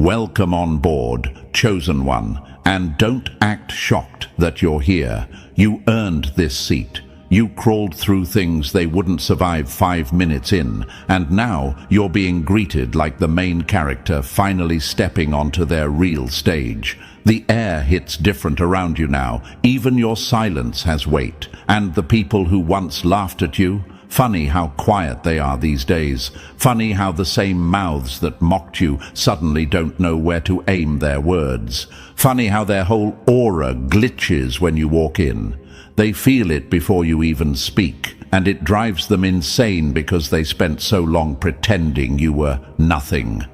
Welcome on board, chosen one, and don't act shocked that you're here. You earned this seat. You crawled through things they wouldn't survive 5 minutes in, and now you're being greeted like the main character finally stepping onto their real stage. The air hits different around you now. Even your silence has weight. And the people who once laughed at you, funny how quiet they are these days. Funny how the same mouths that mocked you suddenly don't know where to aim their words. Funny how their whole aura glitches when you walk in. They feel it before you even speak, and it drives them insane because they spent so long pretending you were nothing.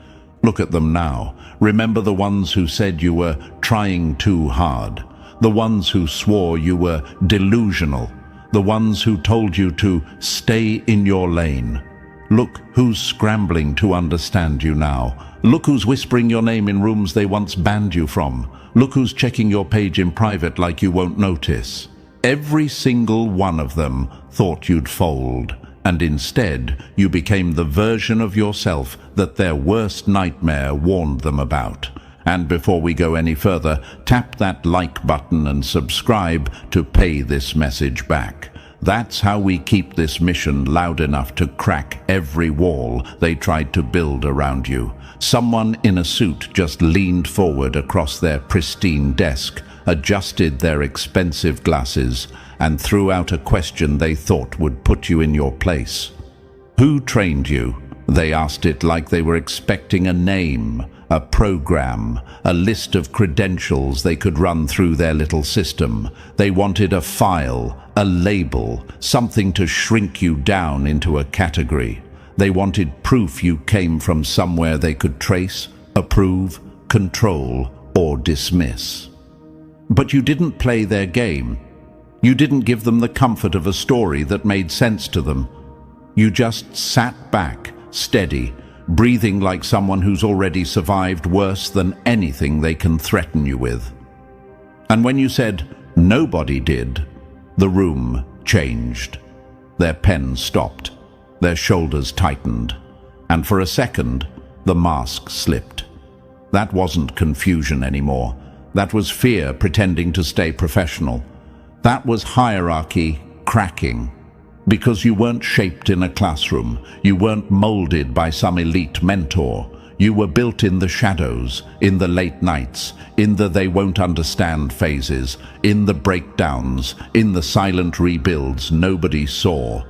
Look at them now. Remember the ones who said you were trying too hard. The ones who swore you were delusional. The ones who told you to stay in your lane. Look who's scrambling to understand you now. Look who's whispering your name in rooms they once banned you from. Look who's checking your page in private like you won't notice. Every single one of them thought you'd fold, and instead you became the version of yourself that their worst nightmare warned them about. And before we go any further, tap that like button and subscribe to pay this message back. That's how we keep this mission loud enough to crack every wall they tried to build around you. Someone in a suit just leaned forward across their pristine desk, adjusted their expensive glasses, and threw out a question they thought would put you in your place. Who trained you? They asked it like they were expecting a name, a program, a list of credentials they could run through their little system. They wanted a file, a label, something to shrink you down into a category. They wanted proof you came from somewhere they could trace, approve, control, or dismiss. But you didn't play their game. You didn't give them the comfort of a story that made sense to them. You just sat back, steady, breathing like someone who's already survived worse than anything they can threaten you with. And when you said, "Nobody did," the room changed. Their pen stopped, their shoulders tightened, and for a second, the mask slipped. That wasn't confusion anymore. That was fear pretending to stay professional. That was hierarchy cracking. Because you weren't shaped in a classroom, you weren't molded by some elite mentor. You were built in the shadows, in the late nights, in the they won't understand phases, in the breakdowns, in the silent rebuilds nobody saw.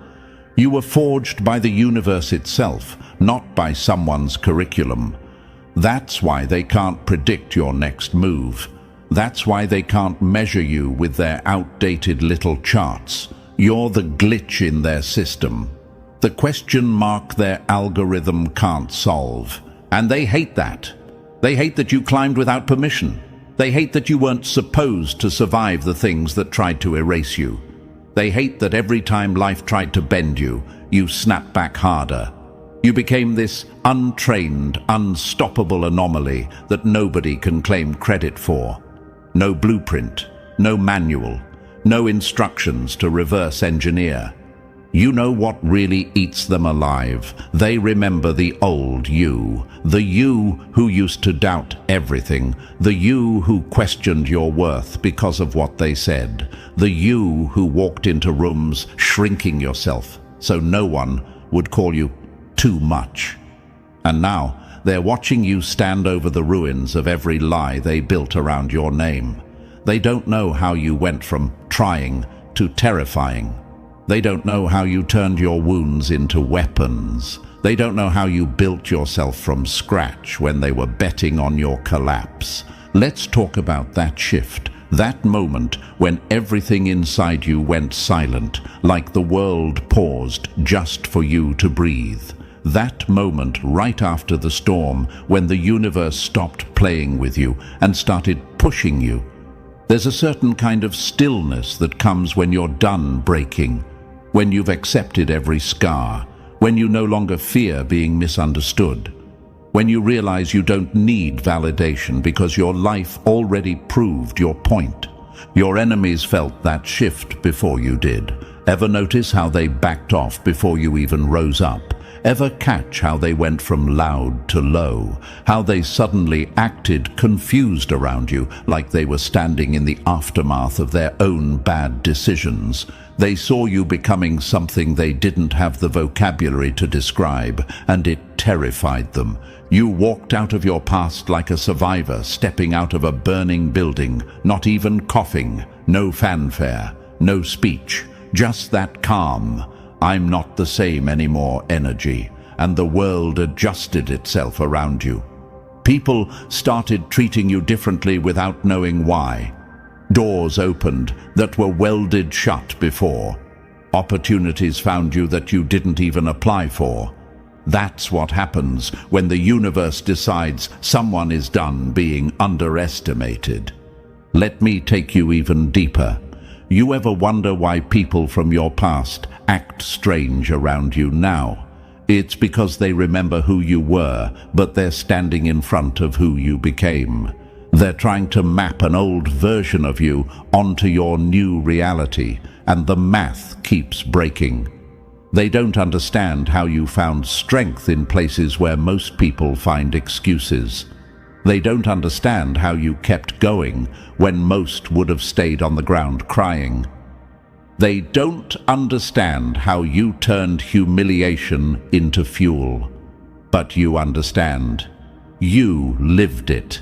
You were forged by the universe itself, not by someone's curriculum. That's why they can't predict your next move. That's why they can't measure you with their outdated little charts. You're the glitch in their system, the question mark their algorithm can't solve. And they hate that. They hate that you climbed without permission. They hate that you weren't supposed to survive the things that tried to erase you. They hate that every time life tried to bend you, you snapped back harder. You became this untrained, unstoppable anomaly that nobody can claim credit for. No blueprint, no manual, no instructions to reverse engineer. You know what really eats them alive. They remember the old you, the you who used to doubt everything, the you who questioned your worth because of what they said, the you who walked into rooms shrinking yourself so no one would call you too much. And now they're watching you stand over the ruins of every lie they built around your name. They don't know how you went from trying to terrifying. They don't know how you turned your wounds into weapons. They don't know how you built yourself from scratch when they were betting on your collapse. Let's talk about that shift, that moment when everything inside you went silent, like the world paused just for you to breathe. That moment right after the storm, when the universe stopped playing with you and started pushing you. There's a certain kind of stillness that comes when you're done breaking, when you've accepted every scar, when you no longer fear being misunderstood, when you realize you don't need validation because your life already proved your point. Your enemies felt that shift before you did. Ever notice how they backed off before you even rose up? Ever catch how they went from loud to low? How they suddenly acted confused around you, like they were standing in the aftermath of their own bad decisions? They saw you becoming something they didn't have the vocabulary to describe, and it terrified them. You walked out of your past like a survivor stepping out of a burning building, not even coughing, no fanfare, no speech, just that calm, "I'm not the same anymore" energy, and the world adjusted itself around you. People started treating you differently without knowing why. Doors opened that were welded shut before. Opportunities found you that you didn't even apply for. That's what happens when the universe decides someone is done being underestimated. Let me take you even deeper. You ever wonder why people from your past act strange around you now? It's because they remember who you were, but they're standing in front of who you became. They're trying to map an old version of you onto your new reality, and the math keeps breaking. They don't understand how you found strength in places where most people find excuses. They don't understand how you kept going when most would have stayed on the ground crying. They don't understand how you turned humiliation into fuel. But you understand. You lived it.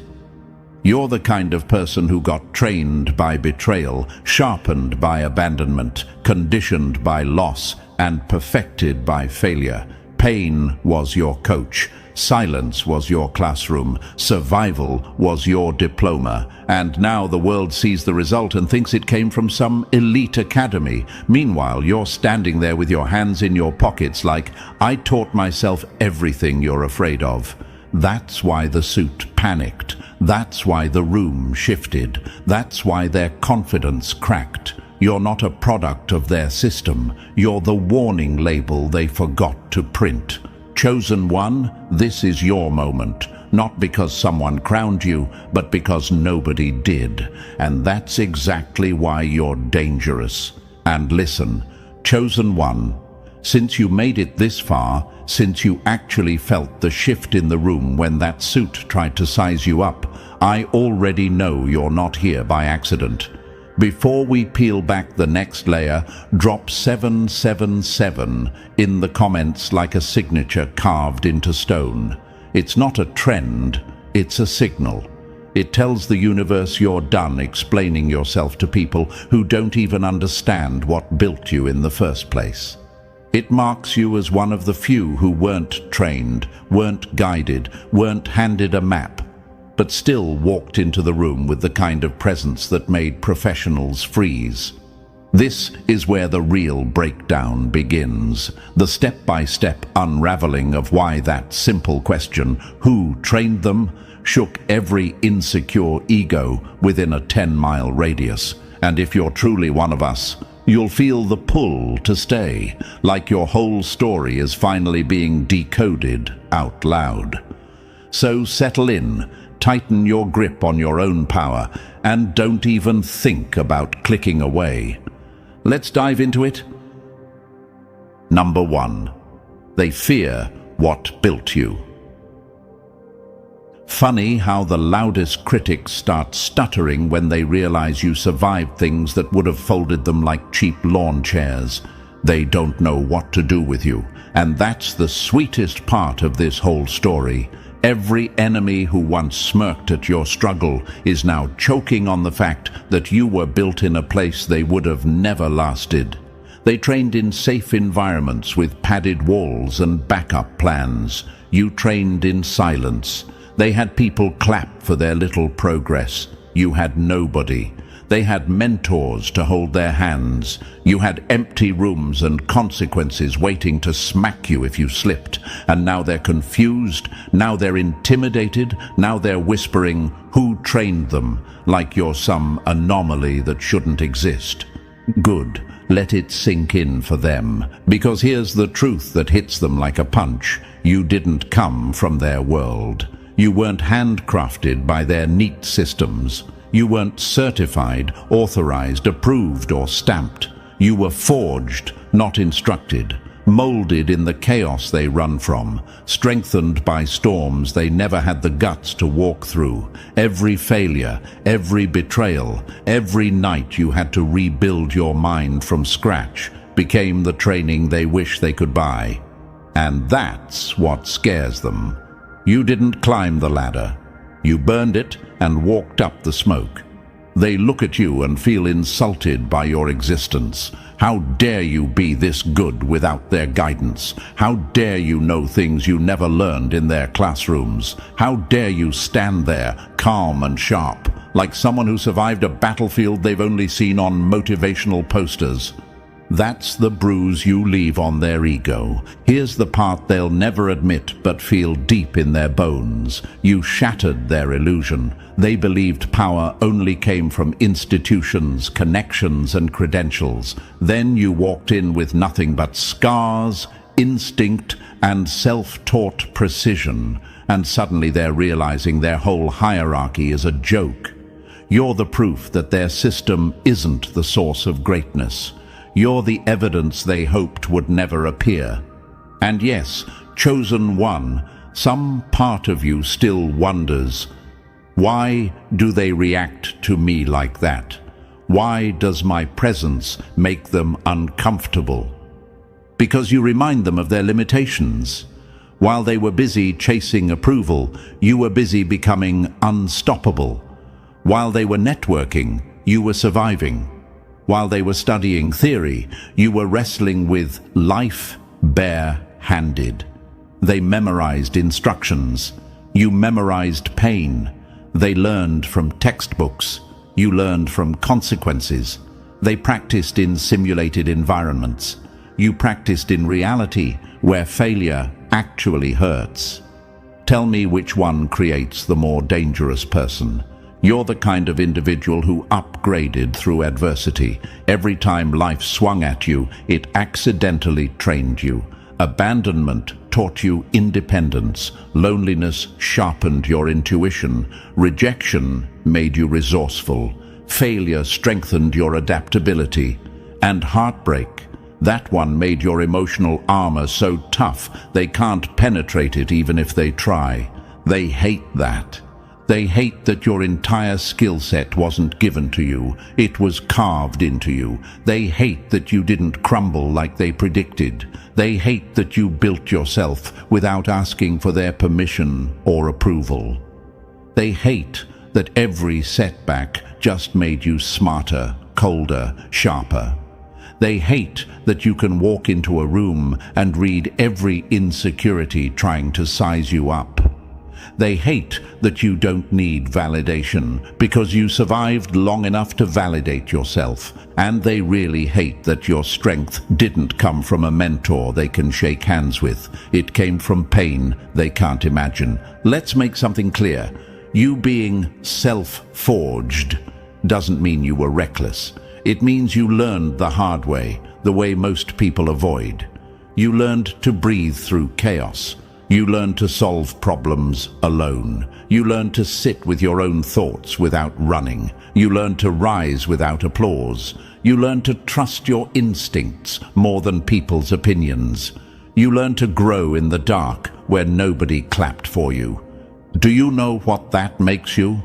You're the kind of person who got trained by betrayal, sharpened by abandonment, conditioned by loss, and perfected by failure. Pain was your coach. Silence was your classroom. Survival was your diploma. And now the world sees the result and thinks it came from some elite academy. Meanwhile, you're standing there with your hands in your pockets like, "I taught myself everything you're afraid of." That's why the suit panicked. That's why the room shifted. That's why their confidence cracked. You're not a product of their system. You're the warning label they forgot to print. Chosen one, this is your moment. Not because someone crowned you, but because nobody did. And that's exactly why you're dangerous. And listen, chosen one, since you made it this far, since you actually felt the shift in the room when that suit tried to size you up, I already know you're not here by accident. Before we peel back the next layer, drop 777 in the comments like a signature carved into stone. It's not a trend, it's a signal. It tells the universe you're done explaining yourself to people who don't even understand what built you in the first place. It marks you as one of the few who weren't trained, weren't guided, weren't handed a map, but still walked into the room with the kind of presence that made professionals freeze. This is where the real breakdown begins, the step-by-step unraveling of why that simple question, "Who trained them?" shook every insecure ego within a 10-mile radius. And if you're truly one of us, you'll feel the pull to stay, like your whole story is finally being decoded out loud. So settle in, tighten your grip on your own power, and don't even think about clicking away. Let's dive into it. Number 1. They fear what built you. Funny how the loudest critics start stuttering when they realize you survived things that would have folded them like cheap lawn chairs. They don't know what to do with you, and that's the sweetest part of this whole story. Every enemy who once smirked at your struggle is now choking on the fact that you were built in a place they would have never lasted. They trained in safe environments with padded walls and backup plans. You trained in silence. They had people clap for their little progress. You had nobody. They had mentors to hold their hands. You had empty rooms and consequences waiting to smack you if you slipped. And now they're confused, now they're intimidated, now they're whispering, "Who trained them?" like you're some anomaly that shouldn't exist. Good. Let it sink in for them. Because here's the truth that hits them like a punch. You didn't come from their world. You weren't handcrafted by their neat systems. You weren't certified, authorized, approved, or stamped. You were forged, not instructed. molded in the chaos they run from, strengthened by storms they never had the guts to walk through. Every failure, every betrayal, every night you had to rebuild your mind from scratch became the training they wish they could buy. And that's what scares them. You didn't climb the ladder. You burned it and walked up the smoke. They look at you and feel insulted by your existence. How dare you be this good without their guidance? How dare you know things you never learned in their classrooms? How dare you stand there, calm and sharp, like someone who survived a battlefield they've only seen on motivational posters? That's the bruise you leave on their ego. Here's the part they'll never admit but feel deep in their bones. You shattered their illusion. They believed power only came from institutions, connections, and credentials. Then you walked in with nothing but scars, instinct, and self-taught precision. And suddenly they're realizing their whole hierarchy is a joke. You're the proof that their system isn't the source of greatness. You're the evidence they hoped would never appear. And yes, chosen one, some part of you still wonders, why do they react to me like that? Why does my presence make them uncomfortable? Because you remind them of their limitations. While they were busy chasing approval, you were busy becoming unstoppable. While they were networking, you were surviving. While they were studying theory, you were wrestling with life bare-handed. They memorized instructions. You memorized pain. They learned from textbooks. You learned from consequences. They practiced in simulated environments. You practiced in reality, where failure actually hurts. Tell me which one creates the more dangerous person. You're the kind of individual who upgraded through adversity. Every time life swung at you, it accidentally trained you. Abandonment taught you independence. Loneliness sharpened your intuition. Rejection made you resourceful. Failure strengthened your adaptability. And heartbreak, that one made your emotional armor so tough they can't penetrate it even if they try. They hate that. They hate that your entire skill set wasn't given to you. It was carved into you. They hate that you didn't crumble like they predicted. They hate that you built yourself without asking for their permission or approval. They hate that every setback just made you smarter, colder, sharper. They hate that you can walk into a room and read every insecurity trying to size you up. They hate that you don't need validation because you survived long enough to validate yourself. And they really hate that your strength didn't come from a mentor they can shake hands with. It came from pain they can't imagine. Let's make something clear. You being self-forged doesn't mean you were reckless. It means you learned the hard way, the way most people avoid. You learned to breathe through chaos. You learn to solve problems alone. You learn to sit with your own thoughts without running. You learn to rise without applause. You learn to trust your instincts more than people's opinions. You learn to grow in the dark where nobody clapped for you. Do you know what that makes you?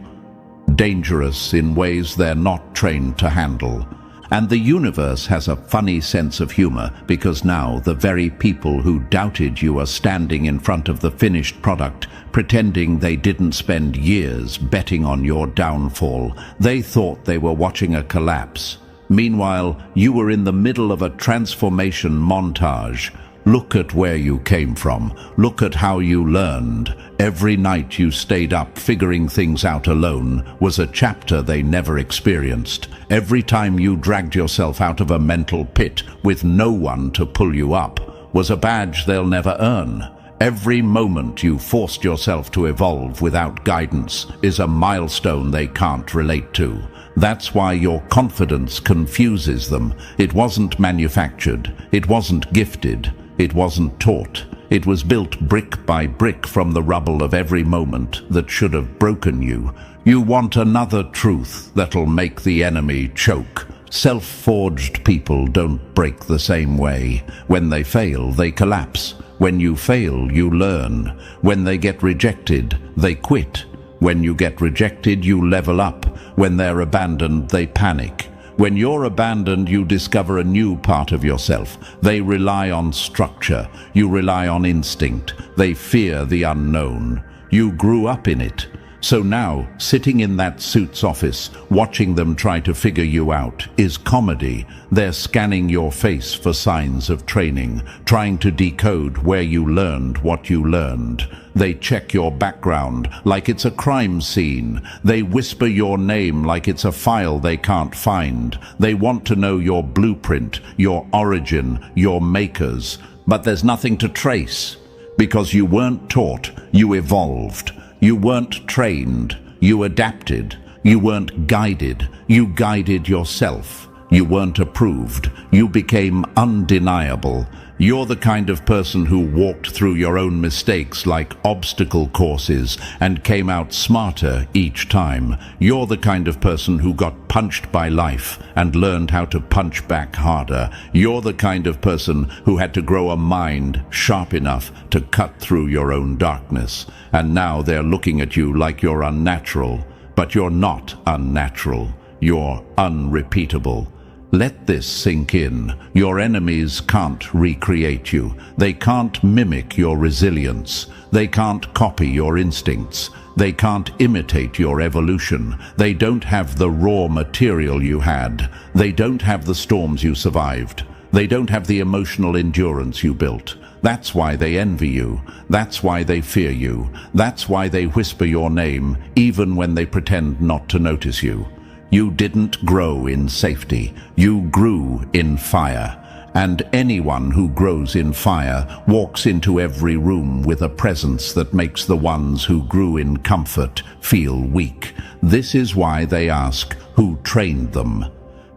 Dangerous in ways they're not trained to handle. And the universe has a funny sense of humor because now the very people who doubted you are standing in front of the finished product, pretending they didn't spend years betting on your downfall. They thought they were watching a collapse. Meanwhile, you were in the middle of a transformation montage. Look at where you came from. Look at how you learned. Every night you stayed up figuring things out alone was a chapter they never experienced. Every time you dragged yourself out of a mental pit with no one to pull you up was a badge they'll never earn. Every moment you forced yourself to evolve without guidance is a milestone they can't relate to. That's why your confidence confuses them. It wasn't manufactured. It wasn't gifted. It wasn't taught. It was built brick by brick from the rubble of every moment that should have broken you. You want another truth that'll make the enemy choke. Self-forged people don't break the same way. When they fail, they collapse. When you fail, you learn. When they get rejected, they quit. When you get rejected, you level up. When they're abandoned, they panic. When you're abandoned, you discover a new part of yourself. They rely on structure. You rely on instinct. They fear the unknown. You grew up in it. So now, sitting in that suit's office, watching them try to figure you out, is comedy. They're scanning your face for signs of training, trying to decode where you learned what you learned. They check your background like it's a crime scene. They whisper your name like it's a file they can't find. They want to know your blueprint, your origin, your makers. But there's nothing to trace, because you weren't taught, you evolved. You weren't trained, you adapted. You weren't guided, you guided yourself. You weren't approved, you became undeniable. You're the kind of person who walked through your own mistakes like obstacle courses and came out smarter each time. You're the kind of person who got punched by life and learned how to punch back harder. You're the kind of person who had to grow a mind sharp enough to cut through your own darkness. And now they're looking at you like you're unnatural. But you're not unnatural. You're unrepeatable. Let this sink in. Your enemies can't recreate you. They can't mimic your resilience. They can't copy your instincts. They can't imitate your evolution. They don't have the raw material you had. They don't have the storms you survived. They don't have the emotional endurance you built. That's why they envy you. That's why they fear you. That's why they whisper your name, even when they pretend not to notice you. You didn't grow in safety. You grew in fire. And anyone who grows in fire walks into every room with a presence that makes the ones who grew in comfort feel weak. This is why they ask, who trained them?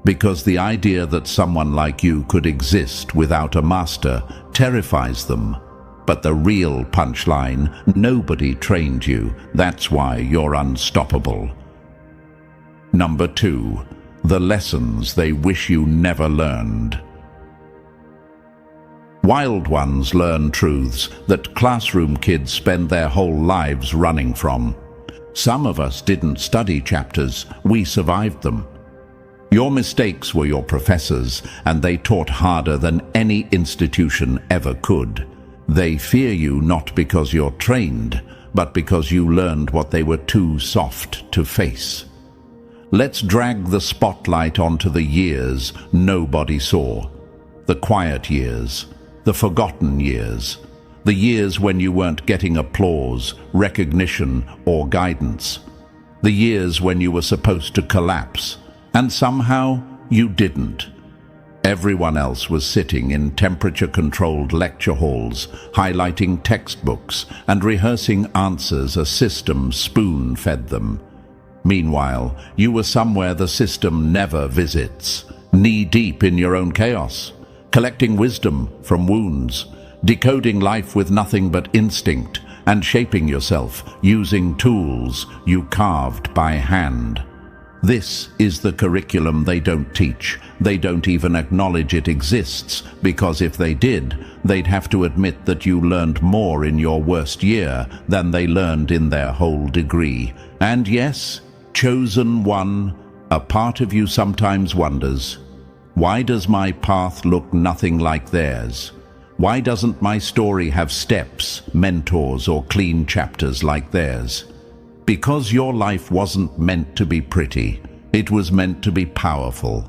Because the idea that someone like you could exist without a master terrifies them. But the real punchline, nobody trained you. That's why you're unstoppable. Number 2, the lessons they wish you never learned. Wild ones learn truths that classroom kids spend their whole lives running from. Some of us didn't study chapters, we survived them. Your mistakes were your professors, and they taught harder than any institution ever could. They fear you not because you're trained, but because you learned what they were too soft to face. Let's drag the spotlight onto the years nobody saw. The quiet years, the forgotten years, the years when you weren't getting applause, recognition, or guidance. The years when you were supposed to collapse, and somehow you didn't. Everyone else was sitting in temperature-controlled lecture halls, highlighting textbooks and rehearsing answers a system spoon-fed them. Meanwhile, you were somewhere the system never visits, knee-deep in your own chaos, collecting wisdom from wounds, decoding life with nothing but instinct, and shaping yourself using tools you carved by hand. This is the curriculum they don't teach. They don't even acknowledge it exists, because if they did, they'd have to admit that you learned more in your worst year than they learned in their whole degree. And yes, chosen one, a part of you sometimes wonders, why does my path look nothing like theirs? Why doesn't my story have steps, mentors, or clean chapters like theirs? Because your life wasn't meant to be pretty, it was meant to be powerful.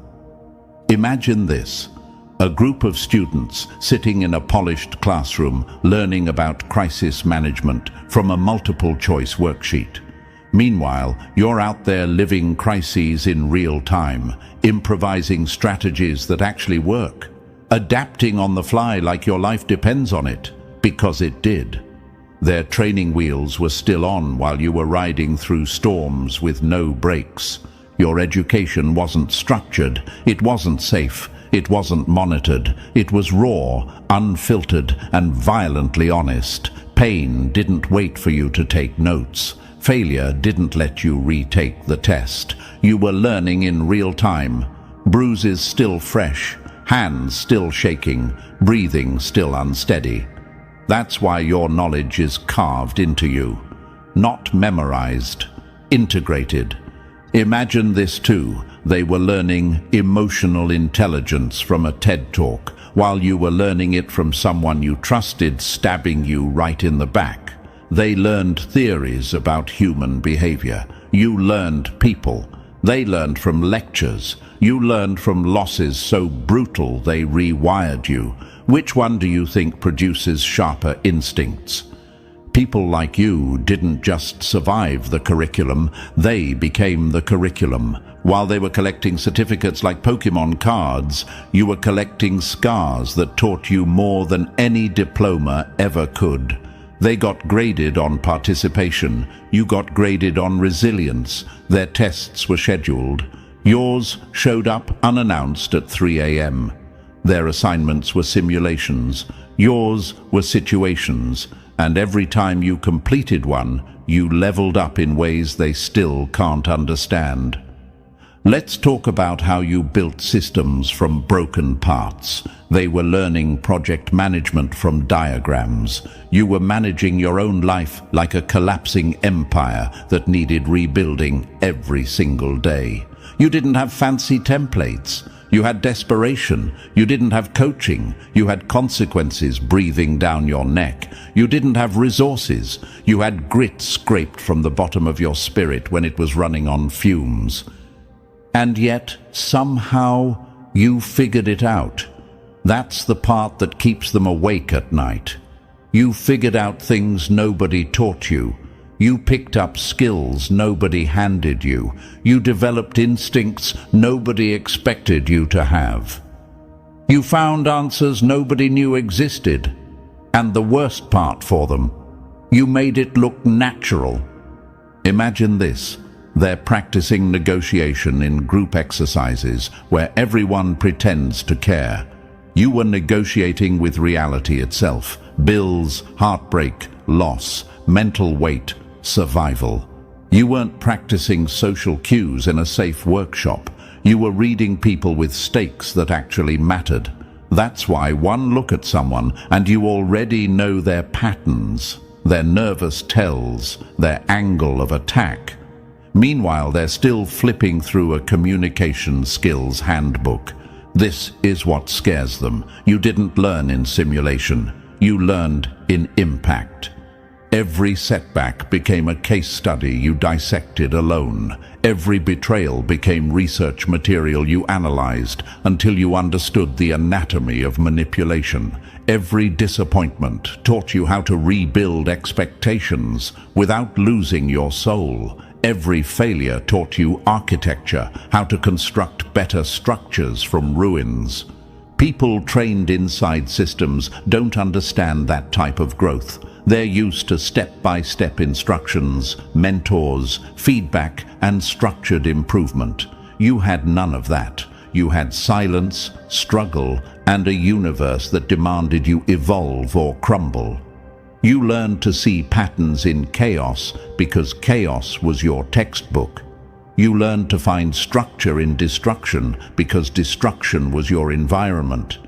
Imagine this, a group of students sitting in a polished classroom learning about crisis management from a multiple-choice worksheet. Meanwhile, you're out there living crises in real time, improvising strategies that actually work, adapting on the fly like your life depends on it, because it did. Their training wheels were still on while you were riding through storms with no brakes. Your education wasn't structured, it wasn't safe, it wasn't monitored, it was raw, unfiltered, and violently honest. Pain didn't wait for you to take notes. Failure didn't let you retake the test. You were learning in real time, Bruises still fresh, hands still shaking, breathing still unsteady. That's why your knowledge is carved into you, not memorized, integrated. Imagine this too. They were learning emotional intelligence from a TED Talk, while you were learning it from someone you trusted stabbing you right in the back. They learned theories about human behavior. You learned people. They learned from lectures. You learned from losses so brutal they rewired you. Which one do you think produces sharper instincts? People like you didn't just survive the curriculum, they became the curriculum. While they were collecting certificates like Pokemon cards, you were collecting scars that taught you more than any diploma ever could. They got graded on participation, you got graded on resilience. Their tests were scheduled. Yours showed up unannounced at 3 a.m. Their assignments were simulations. Yours were situations. And every time you completed one, you leveled up in ways they still can't understand. Let's talk about how you built systems from broken parts. They were learning project management from diagrams. You were managing your own life like a collapsing empire that needed rebuilding every single day. You didn't have fancy templates. You had desperation. You didn't have coaching. You had consequences breathing down your neck. You didn't have resources. You had grit scraped from the bottom of your spirit when it was running on fumes. And yet, somehow, you figured it out. That's the part that keeps them awake at night. You figured out things nobody taught you. You picked up skills nobody handed you. You developed instincts nobody expected you to have. You found answers nobody knew existed. And the worst part for them, you made it look natural. Imagine this. They're practicing negotiation in group exercises where everyone pretends to care. You were negotiating with reality itself. Bills, heartbreak, loss, mental weight, survival. You weren't practicing social cues in a safe workshop. You were reading people with stakes that actually mattered. That's why one look at someone and you already know their patterns, their nervous tells, their angle of attack. Meanwhile, they're still flipping through a communication skills handbook. This is what scares them. You didn't learn in simulation. You learned in impact. Every setback became a case study you dissected alone. Every betrayal became research material you analyzed until you understood the anatomy of manipulation. Every disappointment taught you how to rebuild expectations without losing your soul. Every failure taught you architecture, how to construct better structures from ruins. People trained inside systems don't understand that type of growth. They're used to step-by-step instructions, mentors, feedback, and structured improvement. You had none of that. You had silence, struggle, and a universe that demanded you evolve or crumble. You learned to see patterns in chaos because chaos was your textbook. You learned to find structure in destruction because destruction was your environment.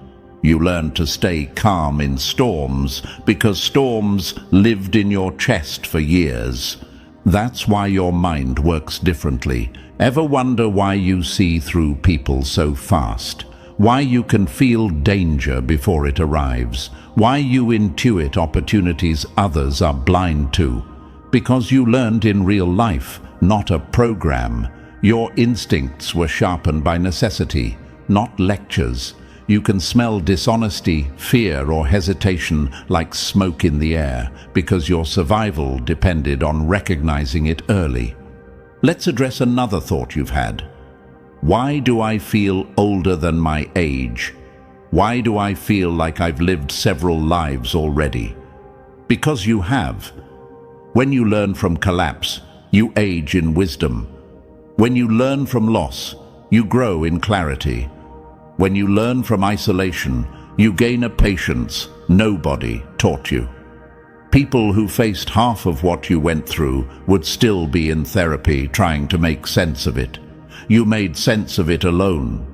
You learned to stay calm in storms because storms lived in your chest for years. That's why your mind works differently. Ever wonder why you see through people so fast? Why you can feel danger before it arrives? Why you intuit opportunities others are blind to? Because you learned in real life, not a program. Your instincts were sharpened by necessity, not lectures. You can smell dishonesty, fear, or hesitation like smoke in the air because your survival depended on recognizing it early. Let's address another thought you've had. Why do I feel older than my age? Why do I feel like I've lived several lives already? Because you have. When you learn from collapse, you age in wisdom. When you learn from loss, you grow in clarity. When you learn from isolation, you gain a patience nobody taught you. People who faced half of what you went through would still be in therapy trying to make sense of it. You made sense of it alone.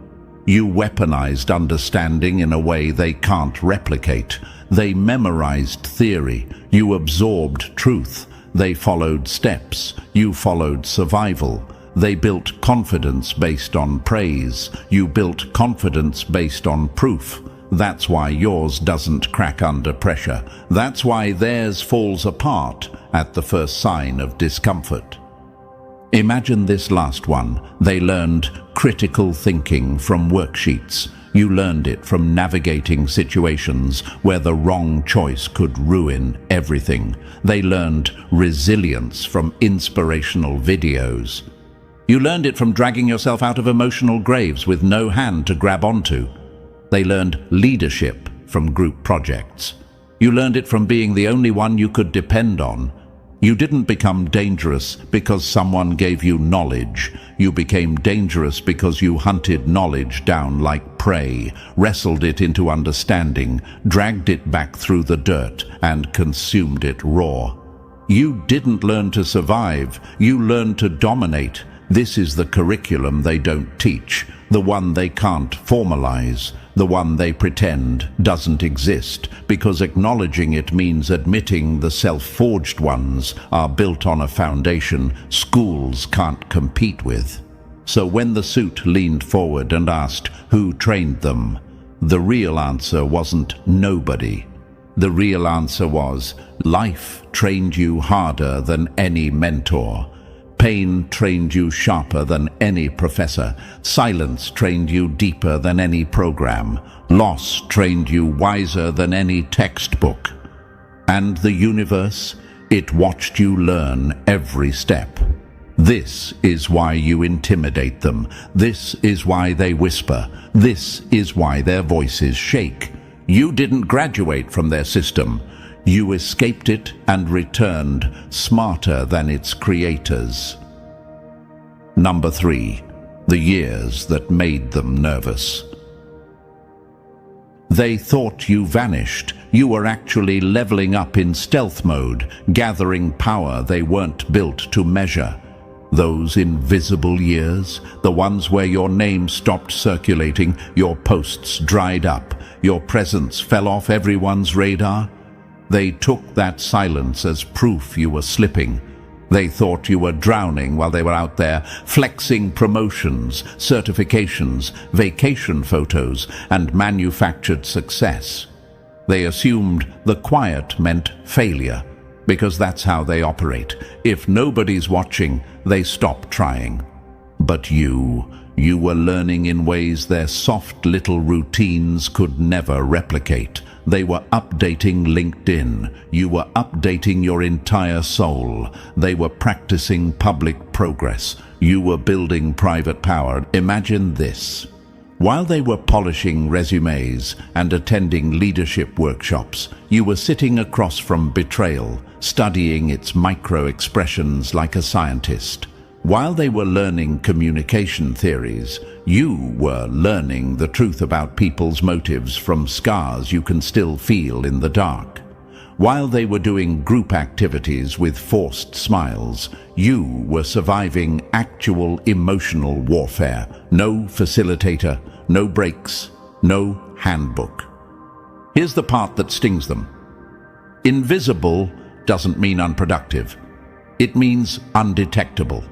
You weaponized understanding in a way they can't replicate. They memorized theory. You absorbed truth. They followed steps. You followed survival. They built confidence based on praise. You built confidence based on proof. That's why yours doesn't crack under pressure. That's why theirs falls apart at the first sign of discomfort. Imagine this last one. They learned critical thinking from worksheets. You learned it from navigating situations where the wrong choice could ruin everything. They learned resilience from inspirational videos. You learned it from dragging yourself out of emotional graves with no hand to grab onto. They learned leadership from group projects. You learned it from being the only one you could depend on. You didn't become dangerous because someone gave you knowledge. You became dangerous because you hunted knowledge down like prey, wrestled it into understanding, dragged it back through the dirt, and consumed it raw. You didn't learn to survive, you learned to dominate. This is the curriculum they don't teach, the one they can't formalize, the one they pretend doesn't exist, because acknowledging it means admitting the self-forged ones are built on a foundation schools can't compete with. So when the suit leaned forward and asked who trained them, the real answer wasn't nobody. The real answer was life trained you harder than any mentor. Pain trained you sharper than any professor. Silence trained you deeper than any program. Loss trained you wiser than any textbook. And the universe, it watched you learn every step. This is why you intimidate them. This is why they whisper. This is why their voices shake. You didn't graduate from their system. You escaped it and returned smarter than its creators. Number 3, the years that made them nervous. They thought you vanished. You were actually leveling up in stealth mode, gathering power they weren't built to measure. Those invisible years, the ones where your name stopped circulating, your posts dried up, your presence fell off everyone's radar. They took that silence as proof you were slipping. They thought you were drowning while they were out there flexing promotions, certifications, vacation photos, and manufactured success. They assumed the quiet meant failure, because that's how they operate. If nobody's watching, they stop trying. But you were learning in ways their soft little routines could never replicate. They were updating LinkedIn. You were updating your entire soul. They were practicing public progress. You were building private power. Imagine this. While they were polishing resumes and attending leadership workshops, you were sitting across from betrayal, studying its micro-expressions like a scientist. While they were learning communication theories, you were learning the truth about people's motives from scars you can still feel in the dark. While they were doing group activities with forced smiles, you were surviving actual emotional warfare. No facilitator, no breaks, no handbook. Here's the part that stings them. Invisible doesn't mean unproductive. It means undetectable.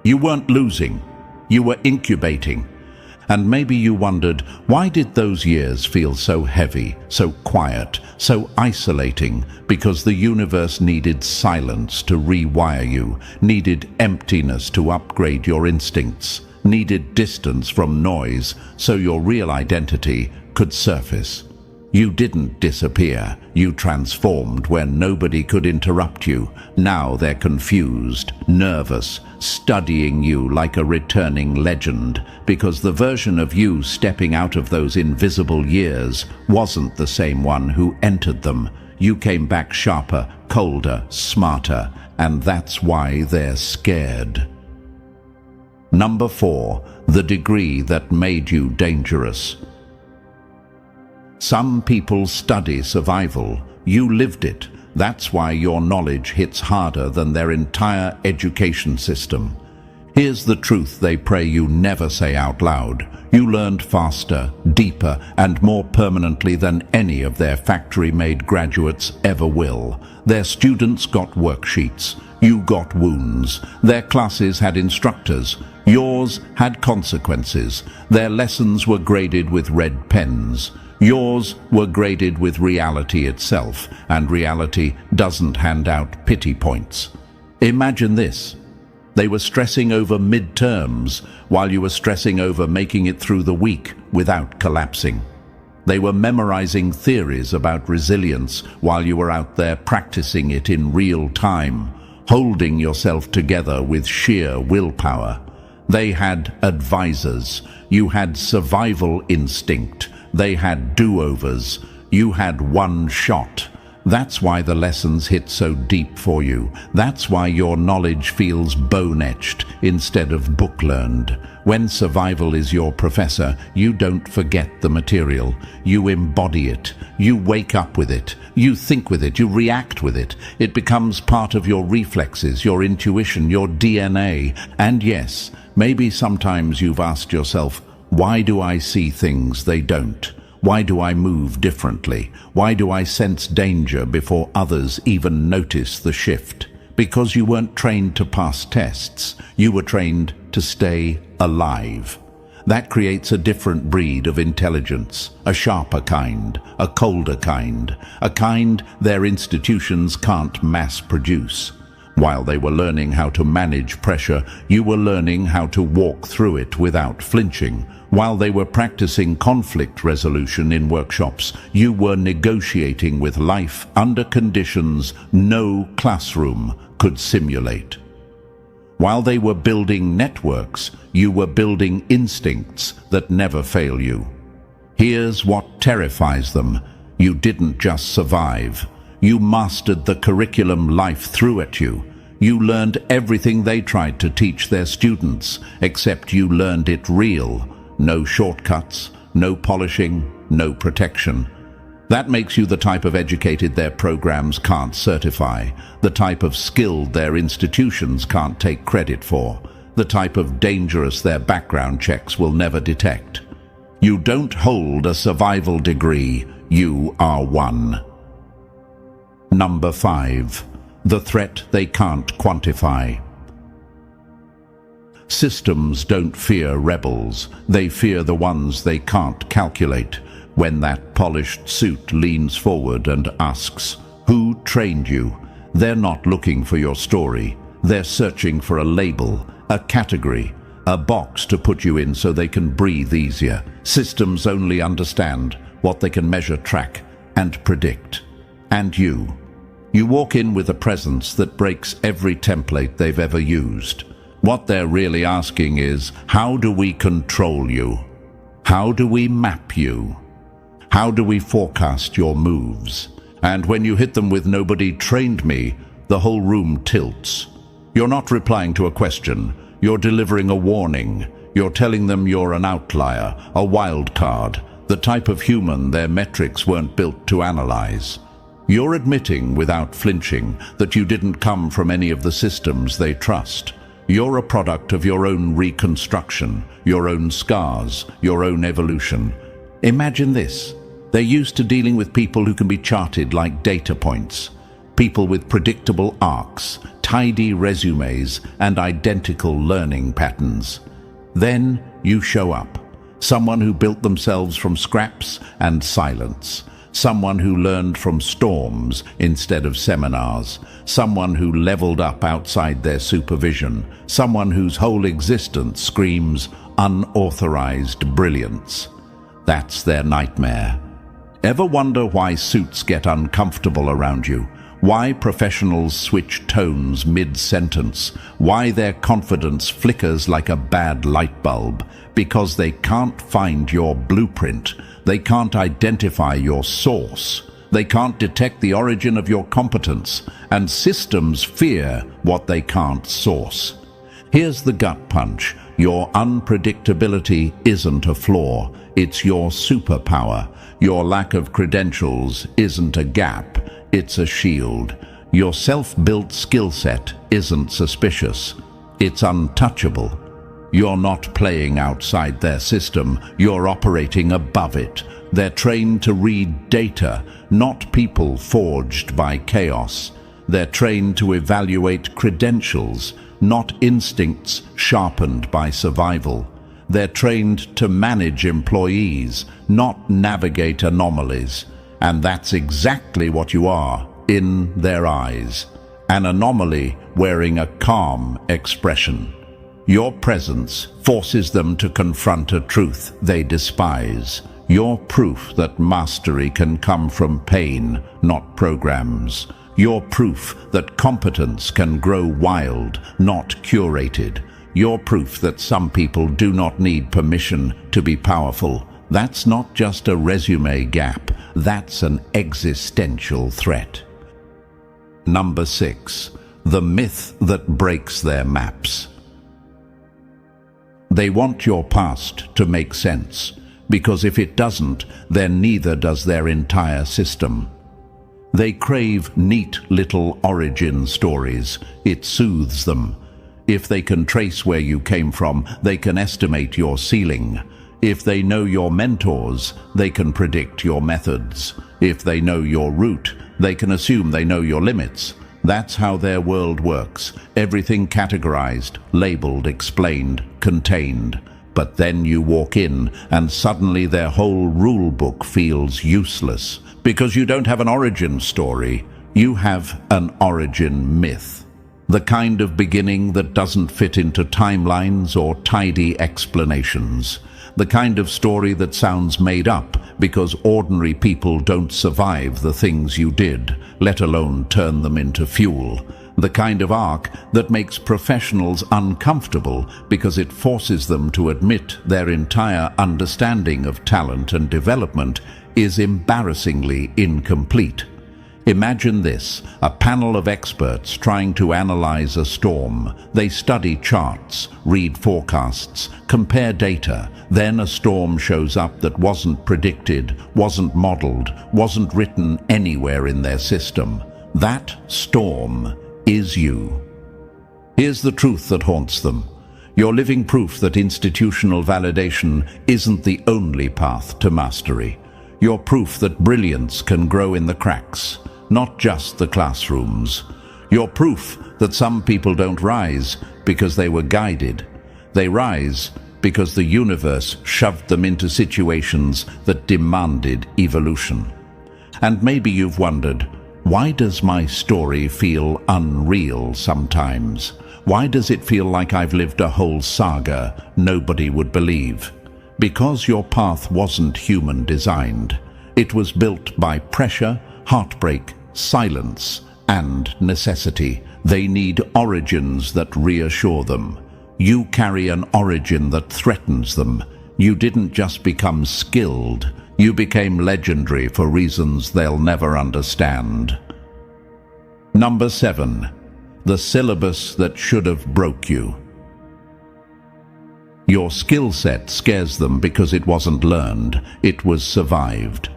You weren't losing, you were incubating. And maybe you wondered, why did those years feel so heavy, so quiet, so isolating? Because the universe needed silence to rewire you, needed emptiness to upgrade your instincts, needed distance from noise so your real identity could surface. You didn't disappear, you transformed when nobody could interrupt you. Now they're confused, nervous, studying you like a returning legend, because the version of you stepping out of those invisible years wasn't the same one who entered them. You came back sharper, colder, smarter, and that's why they're scared. Number 4, the degree that made you dangerous. Some people study survival. You lived it. That's why your knowledge hits harder than their entire education system. Here's the truth they pray you never say out loud. You learned faster, deeper, and more permanently than any of their factory-made graduates ever will. Their students got worksheets. You got wounds. Their classes had instructors. Yours had consequences. Their lessons were graded with red pens. Yours were graded with reality itself, and reality doesn't hand out pity points. Imagine this. They were stressing over midterms while you were stressing over making it through the week without collapsing. They were memorizing theories about resilience while you were out there practicing it in real time, holding yourself together with sheer willpower. They had advisors. You had survival instinct. They had do-overs. You had one shot. That's why the lessons hit so deep for you. That's why your knowledge feels bone-etched instead of book-learned. When survival is your professor, you don't forget the material. You embody it. You wake up with it. You think with it. You react with it. It becomes part of your reflexes, your intuition, your DNA. And yes, maybe sometimes you've asked yourself, why do I see things they don't? Why do I move differently? Why do I sense danger before others even notice the shift? Because you weren't trained to pass tests. You were trained to stay alive. That creates a different breed of intelligence, a sharper kind, a colder kind, a kind their institutions can't mass produce. While they were learning how to manage pressure, you were learning how to walk through it without flinching. While they were practicing conflict resolution in workshops, you were negotiating with life under conditions no classroom could simulate. While they were building networks, you were building instincts that never fail you. Here's what terrifies them. You didn't just survive. You mastered the curriculum life threw at you. You learned everything they tried to teach their students, except you learned it real. No shortcuts, no polishing, no protection. That makes you the type of educated their programs can't certify, the type of skilled their institutions can't take credit for, the type of dangerous their background checks will never detect. You don't hold a survival degree, you are one. Number 5. The threat they can't quantify. Systems don't fear rebels, they fear the ones they can't calculate. When that polished suit leans forward and asks, "Who trained you?" they're not looking for your story. They're searching for a label, a category, a box to put you in so they can breathe easier. Systems only understand what they can measure, track, and predict. And you walk in with a presence that breaks every template they've ever used. What they're really asking is, how do we control you? How do we map you? How do we forecast your moves? And when you hit them with "nobody trained me," the whole room tilts. You're not replying to a question. You're delivering a warning. You're telling them you're an outlier, a wild card, the type of human their metrics weren't built to analyze. You're admitting without flinching that you didn't come from any of the systems they trust. You're a product of your own reconstruction, your own scars, your own evolution. Imagine this. They're used to dealing with people who can be charted like data points. People with predictable arcs, tidy resumes, and identical learning patterns. Then you show up. Someone who built themselves from scraps and silence. Someone who learned from storms instead of seminars. Someone who leveled up outside their supervision. Someone whose whole existence screams unauthorized brilliance. That's their nightmare. Ever wonder why suits get uncomfortable around you? Why professionals switch tones mid-sentence? Why their confidence flickers like a bad light bulb? Because they can't find your blueprint. They can't identify your source. They can't detect the origin of your competence. And systems fear what they can't source. Here's the gut punch. Your unpredictability isn't a flaw. It's your superpower. Your lack of credentials isn't a gap. It's a shield. Your self-built skill set isn't suspicious. It's untouchable. You're not playing outside their system, you're operating above it. They're trained to read data, not people forged by chaos. They're trained to evaluate credentials, not instincts sharpened by survival. They're trained to manage employees, not navigate anomalies. And that's exactly what you are, in their eyes. An anomaly wearing a calm expression. Your presence forces them to confront a truth they despise. You're proof that mastery can come from pain, not programs. You're proof that competence can grow wild, not curated. You're proof that some people do not need permission to be powerful. That's not just a resume gap, that's an existential threat. Number 6. The myth that breaks their maps. They want your past to make sense, because if it doesn't, then neither does their entire system. They crave neat little origin stories. It soothes them. If they can trace where you came from, they can estimate your ceiling. If they know your mentors, they can predict your methods. If they know your route, they can assume they know your limits. That's how their world works. Everything categorized, labeled, explained, contained. But then you walk in, and suddenly their whole rule book feels useless. Because you don't have an origin story, you have an origin myth. The kind of beginning that doesn't fit into timelines or tidy explanations. The kind of story that sounds made up because ordinary people don't survive the things you did, let alone turn them into fuel. The kind of arc that makes professionals uncomfortable because it forces them to admit their entire understanding of talent and development is embarrassingly incomplete. Imagine this, a panel of experts trying to analyze a storm. They study charts, read forecasts, compare data. Then a storm shows up that wasn't predicted, wasn't modeled, wasn't written anywhere in their system. That storm is you. Here's the truth that haunts them. You're living proof that institutional validation isn't the only path to mastery. You're proof that brilliance can grow in the cracks, not just the classrooms. You're proof that some people don't rise because they were guided. They rise because the universe shoved them into situations that demanded evolution. And maybe you've wondered, why does my story feel unreal sometimes? Why does it feel like I've lived a whole saga nobody would believe? Because your path wasn't human designed. It was built by pressure, heartbreak, silence, and necessity. They need origins that reassure them. You carry an origin that threatens them. You didn't just become skilled, you became legendary for reasons they'll never understand. Number 7. The syllabus that should have broke you. Your skill set scares them because it wasn't learned, it was survived.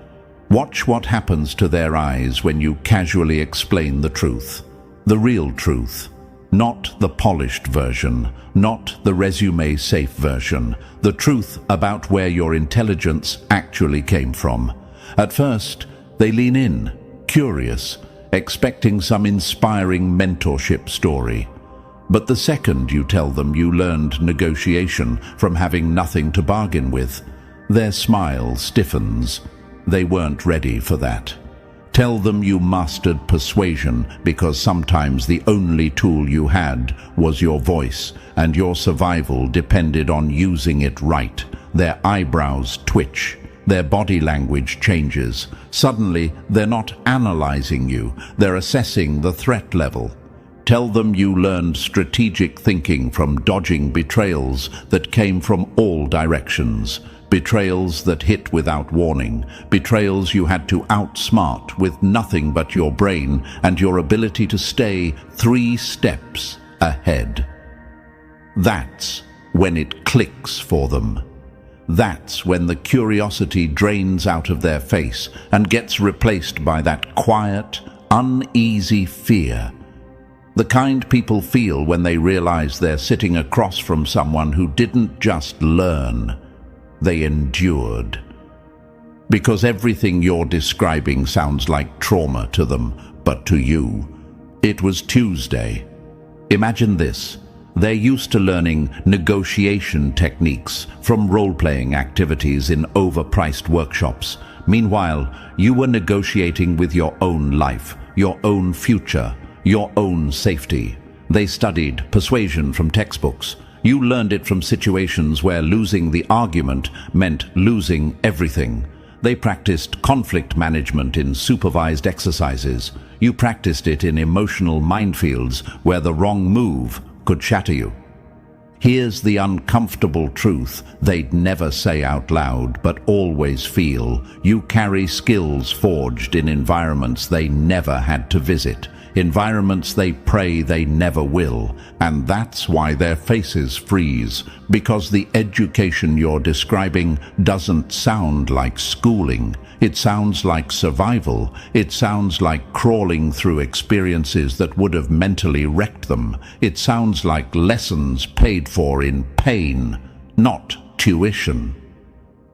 Watch what happens to their eyes when you casually explain the truth. The real truth. Not the polished version, not the resume-safe version. The truth about where your intelligence actually came from. At first, they lean in, curious, expecting some inspiring mentorship story. But the second you tell them you learned negotiation from having nothing to bargain with, their smile stiffens. They weren't ready for that. Tell them you mastered persuasion because sometimes the only tool you had was your voice, and your survival depended on using it right. Their eyebrows twitch. Their body language changes. Suddenly, they're not analyzing you. They're assessing the threat level. Tell them you learned strategic thinking from dodging betrayals that came from all directions. Betrayals that hit without warning. Betrayals you had to outsmart with nothing but your brain and your ability to stay 3 steps ahead. That's when it clicks for them. That's when the curiosity drains out of their face and gets replaced by that quiet, uneasy fear. The kind people feel when they realize they're sitting across from someone who didn't just learn, they endured. Because everything you're describing sounds like trauma to them, but to you, it was Tuesday. Imagine this. They're used to learning negotiation techniques from role-playing activities in overpriced workshops. Meanwhile, you were negotiating with your own life, your own future, your own safety. They studied persuasion from textbooks. You learned it from situations where losing the argument meant losing everything. They practiced conflict management in supervised exercises. You practiced it in emotional minefields where the wrong move could shatter you. Here's the uncomfortable truth they'd never say out loud, but always feel. You carry skills forged in environments they never had to visit, environments they pray they never will, and that's why their faces freeze, because the education you're describing doesn't sound like schooling. It sounds like survival. It sounds like crawling through experiences that would have mentally wrecked them. It sounds like lessons paid for in pain, not tuition.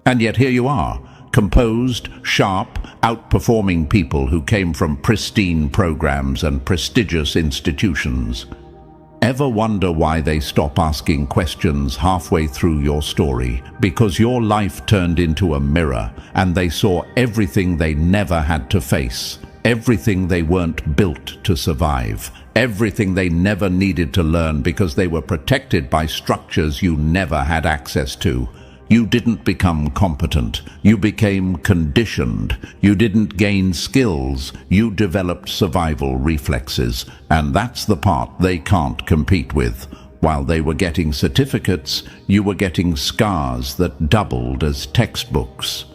And yet here you are, composed, sharp, outperforming people who came from pristine programs and prestigious institutions. Ever wonder why they stop asking questions halfway through your story? Because your life turned into a mirror and they saw everything they never had to face, everything they weren't built to survive, everything they never needed to learn because they were protected by structures you never had access to. You didn't become competent. You became conditioned. You didn't gain skills. You developed survival reflexes. And that's the part they can't compete with. While they were getting certificates, you were getting scars that doubled as textbooks.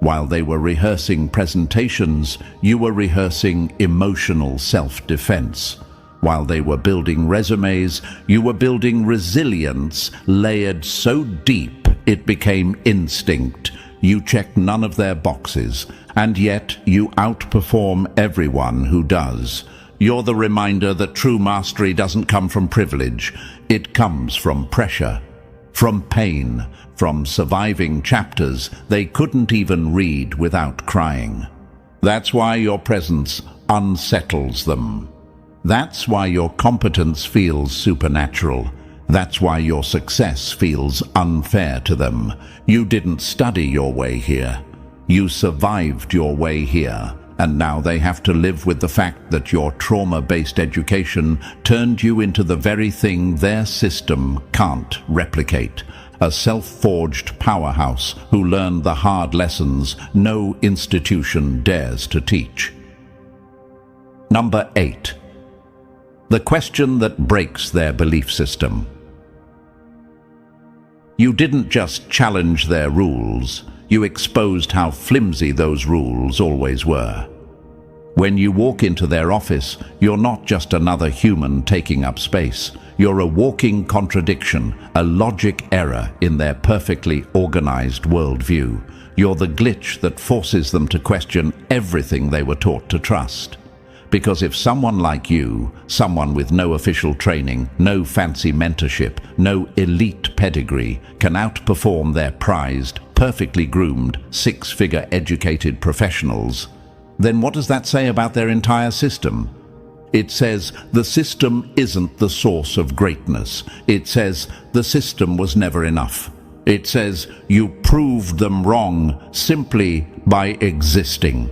While they were rehearsing presentations, you were rehearsing emotional self-defense. While they were building resumes, you were building resilience layered so deep it became instinct. You check none of their boxes, and yet you outperform everyone who does. You're the reminder that true mastery doesn't come from privilege. It comes from pressure, from pain, from surviving chapters they couldn't even read without crying. That's why your presence unsettles them. That's why your competence feels supernatural. That's why your success feels unfair to them. You didn't study your way here. You survived your way here. And now they have to live with the fact that your trauma-based education turned you into the very thing their system can't replicate. A self-forged powerhouse who learned the hard lessons no institution dares to teach. Number 8. The question that breaks their belief system. You didn't just challenge their rules, you exposed how flimsy those rules always were. When you walk into their office, you're not just another human taking up space. You're a walking contradiction, a logic error in their perfectly organized worldview. You're the glitch that forces them to question everything they were taught to trust. Because if someone like you, someone with no official training, no fancy mentorship, no elite pedigree, can outperform their prized, perfectly groomed, six-figure educated professionals, then what does that say about their entire system? It says the system isn't the source of greatness. It says the system was never enough. It says you proved them wrong simply by existing.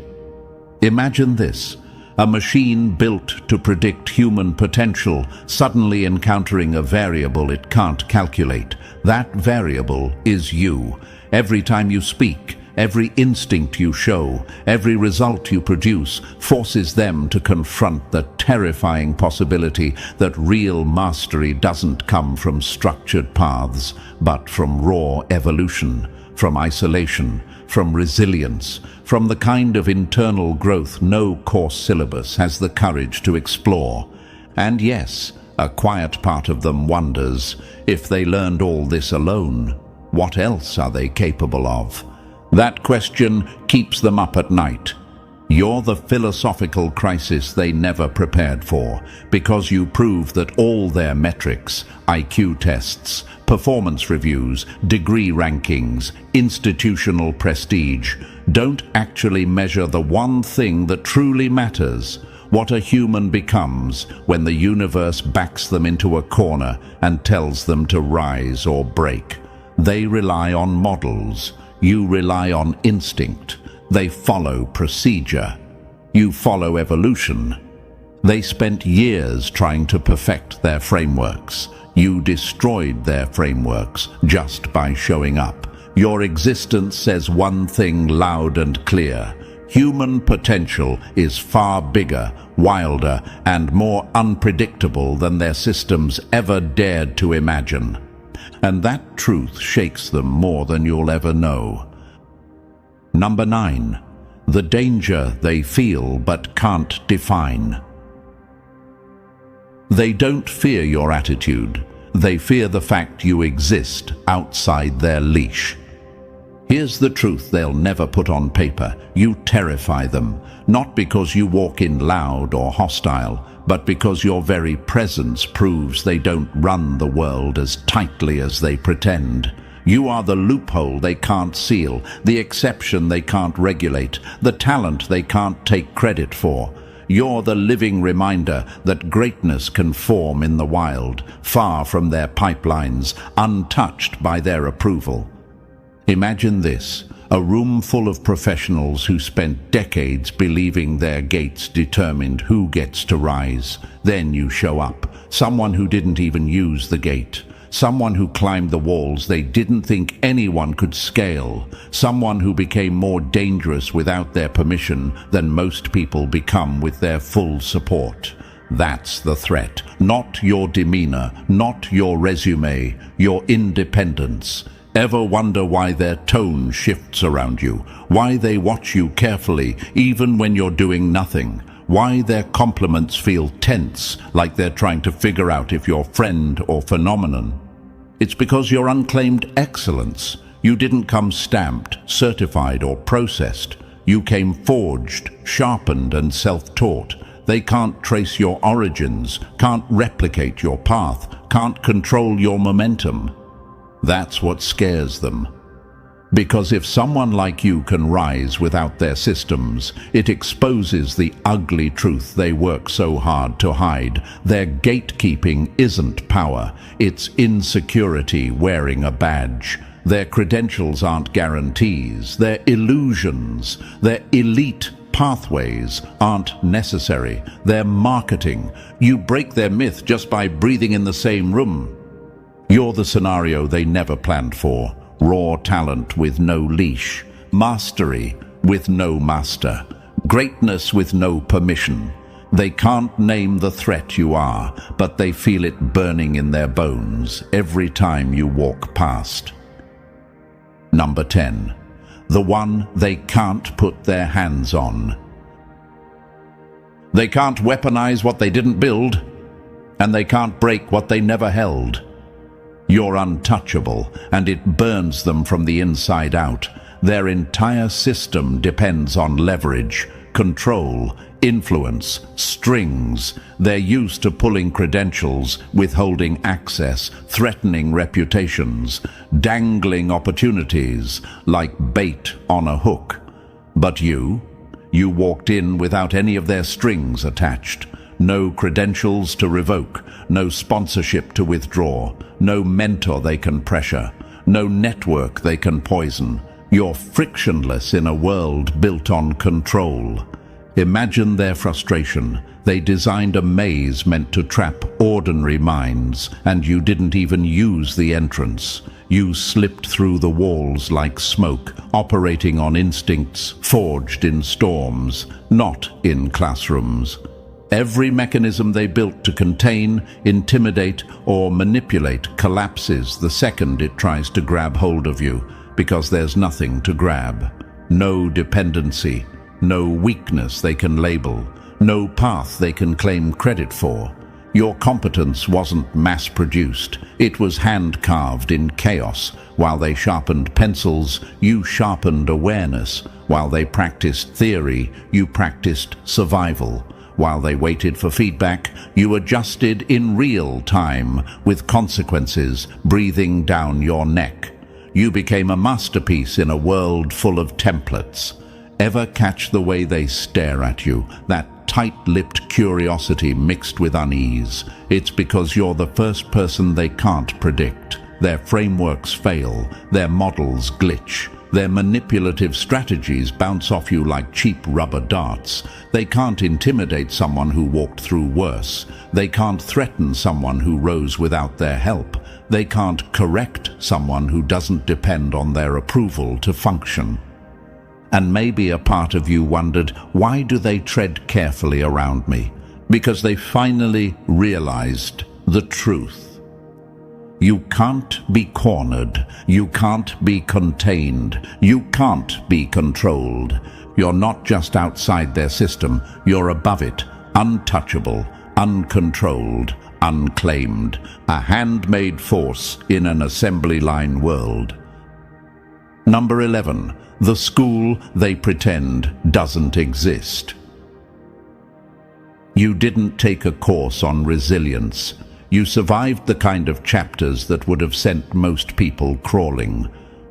Imagine this. A machine built to predict human potential suddenly encountering a variable it can't calculate. That variable is you. Every time you speak, every instinct you show, every result you produce forces them to confront the terrifying possibility that real mastery doesn't come from structured paths, but from raw evolution, from isolation, from resilience, from the kind of internal growth no course syllabus has the courage to explore. And yes, a quiet part of them wonders, if they learned all this alone, what else are they capable of? That question keeps them up at night. You're the philosophical crisis they never prepared for, because you prove that all their metrics, IQ tests, performance reviews, degree rankings, institutional prestige, don't actually measure the one thing that truly matters: what a human becomes when the universe backs them into a corner and tells them to rise or break. They rely on models. You rely on instinct. They follow procedure. You follow evolution. They spent years trying to perfect their frameworks. You destroyed their frameworks just by showing up. Your existence says one thing loud and clear: human potential is far bigger, wilder, and more unpredictable than their systems ever dared to imagine. And that truth shakes them more than you'll ever know. Number 9. The danger they feel but can't define. They don't fear your attitude. They fear the fact you exist outside their leash. Here's the truth they'll never put on paper: you terrify them, not because you walk in loud or hostile, but because your very presence proves they don't run the world as tightly as they pretend. You are the loophole they can't seal, the exception they can't regulate, the talent they can't take credit for. You're the living reminder that greatness can form in the wild, far from their pipelines, untouched by their approval. Imagine this: a room full of professionals who spent decades believing their gates determined who gets to rise. Then you show up, someone who didn't even use the gate. Someone who climbed the walls they didn't think anyone could scale. Someone who became more dangerous without their permission than most people become with their full support. That's the threat. Not your demeanor, not your resume, your independence. Ever wonder why their tone shifts around you? Why they watch you carefully even when you're doing nothing? Why their compliments feel tense, like they're trying to figure out if you're friend or phenomenon? It's because you're unclaimed excellence. You didn't come stamped, certified, or processed. You came forged, sharpened, and self-taught. They can't trace your origins, can't replicate your path, can't control your momentum. That's what scares them. Because if someone like you can rise without their systems, it exposes the ugly truth they work so hard to hide. Their gatekeeping isn't power, it's insecurity wearing a badge. Their credentials aren't guarantees, they're illusions. Their elite pathways aren't necessary, they're marketing. You break their myth just by breathing in the same room. You're the scenario they never planned for. Raw talent with no leash, mastery with no master, greatness with no permission. They can't name the threat you are, but they feel it burning in their bones every time you walk past. Number 10. The one they can't put their hands on. They can't weaponize what they didn't build, and they can't break what they never held. You're untouchable, and it burns them from the inside out. Their entire system depends on leverage, control, influence, strings. They're used to pulling credentials, withholding access, threatening reputations, dangling opportunities like bait on a hook. But you walked in without any of their strings attached. No credentials to revoke, no sponsorship to withdraw, no mentor they can pressure, no network they can poison. You're frictionless in a world built on control. Imagine their frustration. They designed a maze meant to trap ordinary minds, and you didn't even use the entrance. You slipped through the walls like smoke, operating on instincts forged in storms, not in classrooms. Every mechanism they built to contain, intimidate, or manipulate collapses the second it tries to grab hold of you, because there's nothing to grab. No dependency, no weakness they can label, no path they can claim credit for. Your competence wasn't mass-produced. It was hand-carved in chaos. While they sharpened pencils, you sharpened awareness. While they practiced theory, you practiced survival. While they waited for feedback, you adjusted in real time, with consequences breathing down your neck. You became a masterpiece in a world full of templates. Ever catch the way they stare at you, that tight-lipped curiosity mixed with unease? It's because you're the first person they can't predict. Their frameworks fail, their models glitch, their manipulative strategies bounce off you like cheap rubber darts. They can't intimidate someone who walked through worse. They can't threaten someone who rose without their help. They can't correct someone who doesn't depend on their approval to function. And maybe a part of you wondered, why do they tread carefully around me? Because they finally realized the truth. You can't be cornered. You can't be contained. You can't be controlled. You're not just outside their system. You're above it, untouchable, uncontrolled, unclaimed, a handmade force in an assembly line world. Number 11. The school they pretend doesn't exist. You didn't take a course on resilience. You survived the kind of chapters that would have sent most people crawling.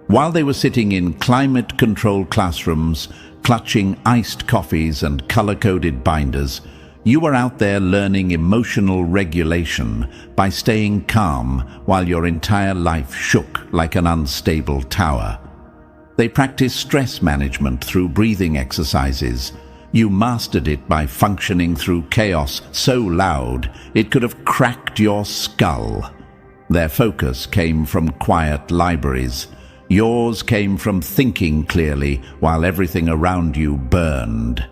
While they were sitting in climate-controlled classrooms, clutching iced coffees and color-coded binders, you were out there learning emotional regulation by staying calm while your entire life shook like an unstable tower. They practiced stress management through breathing exercises. You mastered it by functioning through chaos so loud it could have cracked your skull. Their focus came from quiet libraries. Yours came from thinking clearly while everything around you burned.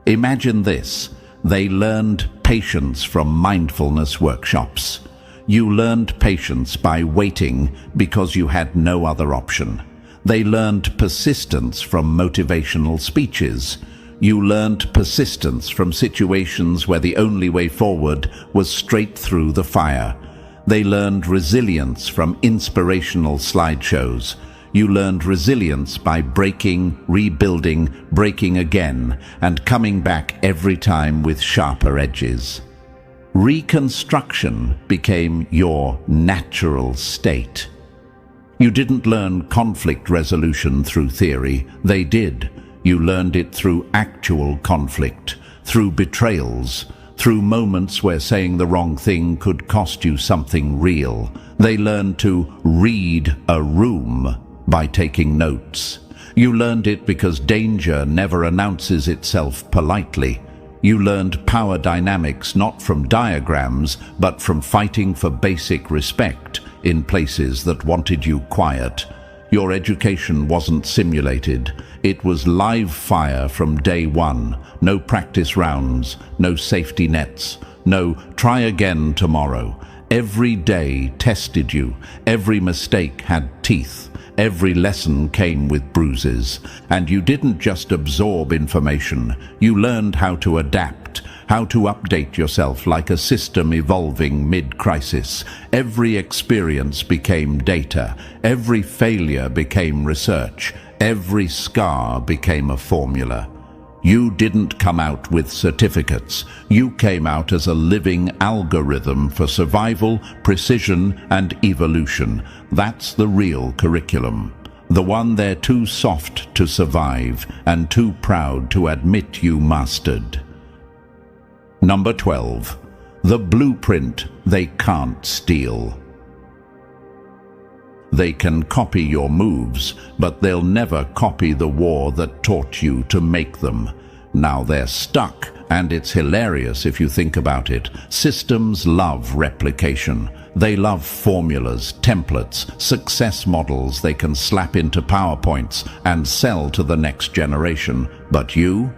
Imagine this. They learned patience from mindfulness workshops. You learned patience by waiting because you had no other option. They learned persistence from motivational speeches. You learned persistence from situations where the only way forward was straight through the fire. They learned resilience from inspirational slideshows. You learned resilience by breaking, rebuilding, breaking again, and coming back every time with sharper edges. Reconstruction became your natural state. You didn't learn conflict resolution through theory. They did. You learned it through actual conflict, through betrayals, through moments where saying the wrong thing could cost you something real. They learned to read a room by taking notes. You learned it because danger never announces itself politely. You learned power dynamics not from diagrams, but from fighting for basic respect in places that wanted you quiet. Your education wasn't simulated. It was live fire from day one. No practice rounds, no safety nets, no try again tomorrow. Every day tested you. Every mistake had teeth. Every lesson came with bruises. And you didn't just absorb information. You learned how to adapt, how to update yourself like a system evolving mid-crisis. Every experience became data. Every failure became research. Every scar became a formula. You didn't come out with certificates. You came out as a living algorithm for survival, precision, and evolution. That's the real curriculum. The one they're too soft to survive and too proud to admit you mastered. Number 12. The blueprint they can't steal. They can copy your moves, but they'll never copy the war that taught you to make them. Now they're stuck, and it's hilarious if you think about it. Systems love replication. They love formulas, templates, success models they can slap into PowerPoints and sell to the next generation. But you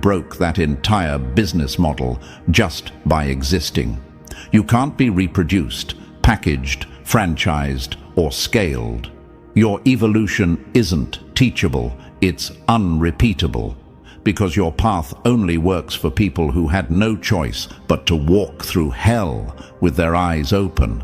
broke that entire business model just by existing. You can't be reproduced, packaged, franchised, or scaled. Your evolution isn't teachable, it's unrepeatable. because your path only works for people who had no choice but to walk through hell with their eyes open.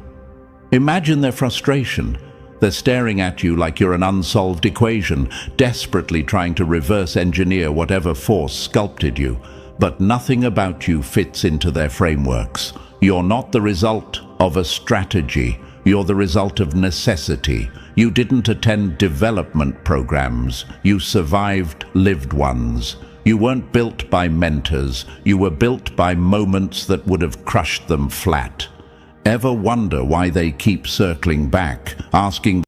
Imagine their frustration. They're staring at you like you're an unsolved equation, desperately trying to reverse engineer whatever force sculpted you. But nothing about you fits into their frameworks. You're not the result of a strategy. You're the result of necessity. You didn't attend development programs. You survived lived ones. You weren't built by mentors. You were built by moments that would have crushed them flat. Ever wonder why they keep circling back, asking